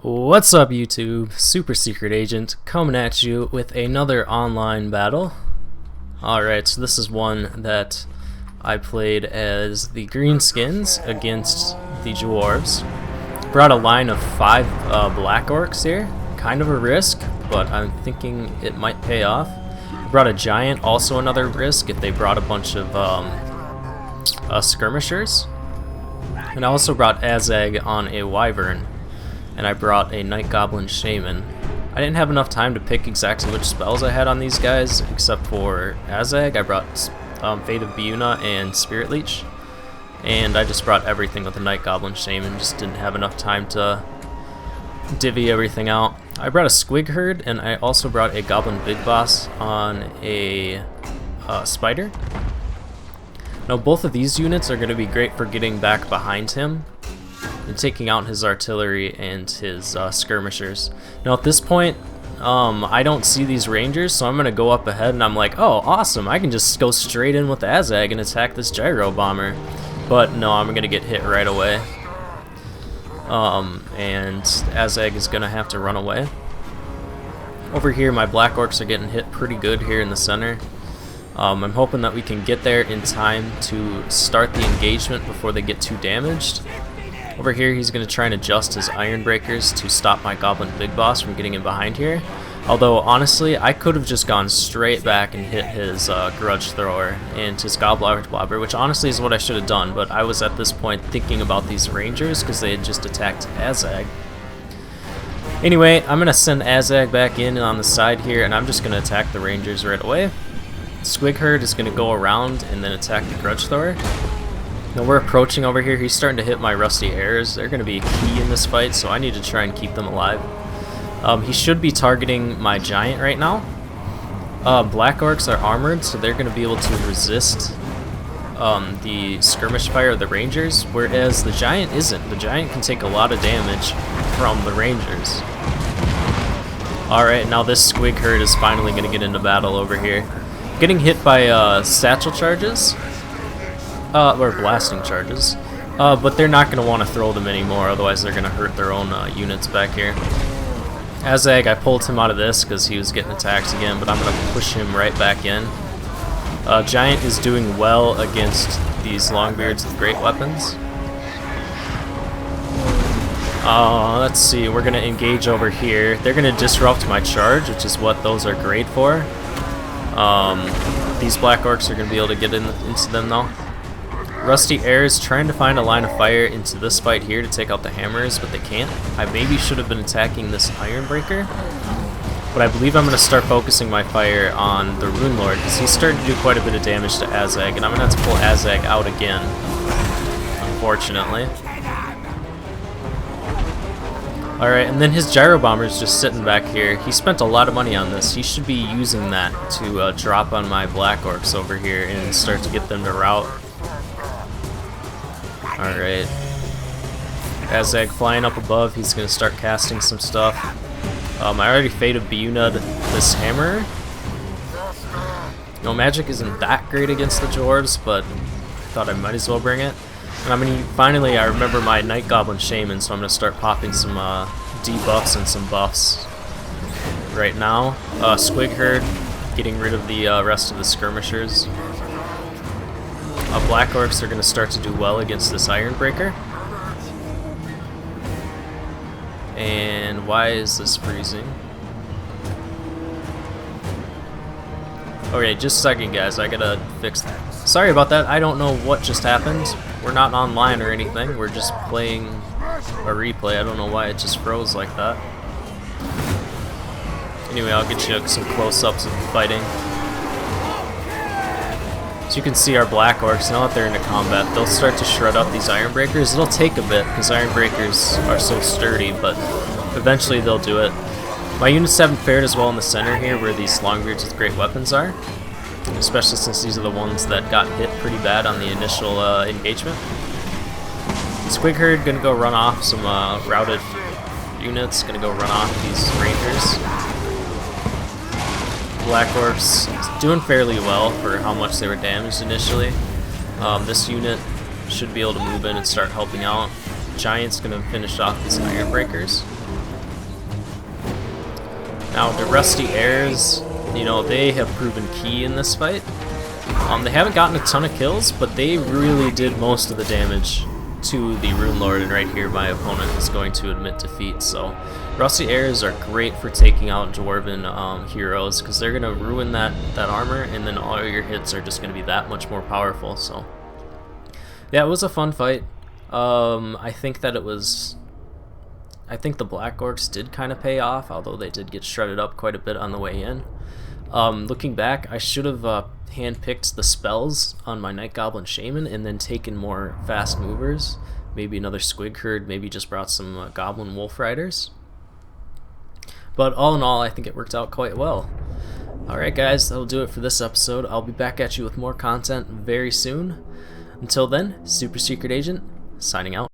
What's up YouTube? SupaSecretAgent coming at you with another online battle. Alright, so this is one that I played as the Greenskins against the Dwarves. Brought a line of 5 Black Orcs here. Kind of a risk, but I'm thinking it might pay off. Brought a Giant, also another risk if they brought a bunch of skirmishers. And I also brought Azhag on a Wyvern. And I brought a Night Goblin Shaman. I didn't have enough time to pick exactly which spells I had on these guys, except for Azhag. I brought Fate of Biuna and Spirit Leech. And I just brought everything with the Night Goblin Shaman, just didn't have enough time to divvy everything out. I brought a Squig Herd, and I also brought a Goblin Big Boss on a Spider. Now both of these units are going to be great for getting back behind him and taking out his artillery and his skirmishers. Now at this point, I don't see these rangers, so I'm going to go up ahead and I'm like, oh awesome, I can just go straight in with Azhag and attack this gyro bomber. But no, I'm going to get hit right away. And Azhag is going to have to run away. Over here my Black Orcs are getting hit pretty good here in the center. I'm hoping that we can get there in time to start the engagement before they get too damaged. Over here he's going to try and adjust his Iron Breakers to stop my Goblin Big Boss from getting in behind here. Although honestly I could have just gone straight back and hit his Grudge Thrower and his Gobblobber, which honestly is what I should have done, but I was at this point thinking about these Rangers because they had just attacked Azhag. Anyway, I'm going to send Azhag back in on the side here, and I'm just going to attack the Rangers right away. Squig Herd is going to go around and then attack the Grudge Thrower. Now we're approaching over here. He's starting to hit my Rusty Arrows. They're going to be key in this fight, so I need to try and keep them alive. He should be targeting my Giant right now. Black Orcs are armored, so they're going to be able to resist the skirmish fire of the Rangers, whereas the Giant isn't. The Giant can take a lot of damage from the Rangers. Alright, now this Squig Herd is finally going to get into battle over here. Getting hit by satchel charges. Or blasting charges, but they're not going to want to throw them anymore, otherwise they're going to hurt their own units back here. Azhag, I pulled him out of this because he was getting attacked again, but I'm going to push him right back in. Giant is doing well against these Longbeards with great weapons. Let's see, we're going to engage over here. They're going to disrupt my charge, which is what those are great for. These Black Orcs are going to be able to get into them though. Rusty Air is trying to find a line of fire into this fight here to take out the hammers, but they can't. I maybe should have been attacking this Iron Breaker, but I believe I'm going to start focusing my fire on the Rune Lord, because he's starting to do quite a bit of damage to Azhag, and I'm going to have to pull Azhag out again, unfortunately. Alright, and then his Gyro Bomber is just sitting back here. He spent a lot of money on this. He should be using that to drop on my Black Orcs over here and start to get them to rout. Alright. Azhag flying up above, he's going to start casting some stuff. I already Fate of Biuna this hammer. No, magic isn't that great against the Dwarves, but I thought I might as well bring it. And I mean, finally I remember my Night Goblin Shaman, so I'm going to start popping some debuffs and some buffs right now. Squig Herd, getting rid of the rest of the skirmishers. Black Orcs are going to start to do well against this Iron Breaker. And why is this freezing? Okay, just a second guys, I gotta fix that. Sorry about that, I don't know what just happened. We're not online or anything, we're just playing a replay. I don't know why it just froze like that. Anyway, I'll get you some close-ups of the fighting. So you can see our Black Orcs, now that they're into combat, they'll start to shred up these Iron Breakers. It'll take a bit, because Iron Breakers are so sturdy, but eventually they'll do it. My units haven't fared as well in the center here, where these Longbeards with great weapons are, especially since these are the ones that got hit pretty bad on the initial engagement. Squig Herd gonna go run off some routed units, gonna go run off these Rangers. Black Orcs doing fairly well for how much they were damaged initially. This unit should be able to move in and start helping out. Giant's gonna finish off these Iron Breakers. Now the Rusty Heirs, you know, they have proven key in this fight. They haven't gotten a ton of kills, but they really did most of the damage to the Rune Lord, and right here my opponent is going to admit defeat. So Rusty Heirs are great for taking out Dwarven heroes, because they're going to ruin that armor, and then all your hits are just going to be that much more powerful. So yeah, it was a fun fight. I think that I think the Black Orcs did kind of pay off, although they did get shredded up quite a bit on the way in. Looking back, I should have handpicked the spells on my Night Goblin Shaman and then taken more fast movers. Maybe another Squig Herd, maybe just brought some Goblin Wolf Riders. But all in all, I think it worked out quite well. Alright guys, that'll do it for this episode. I'll be back at you with more content very soon. Until then, Super Secret Agent, signing out.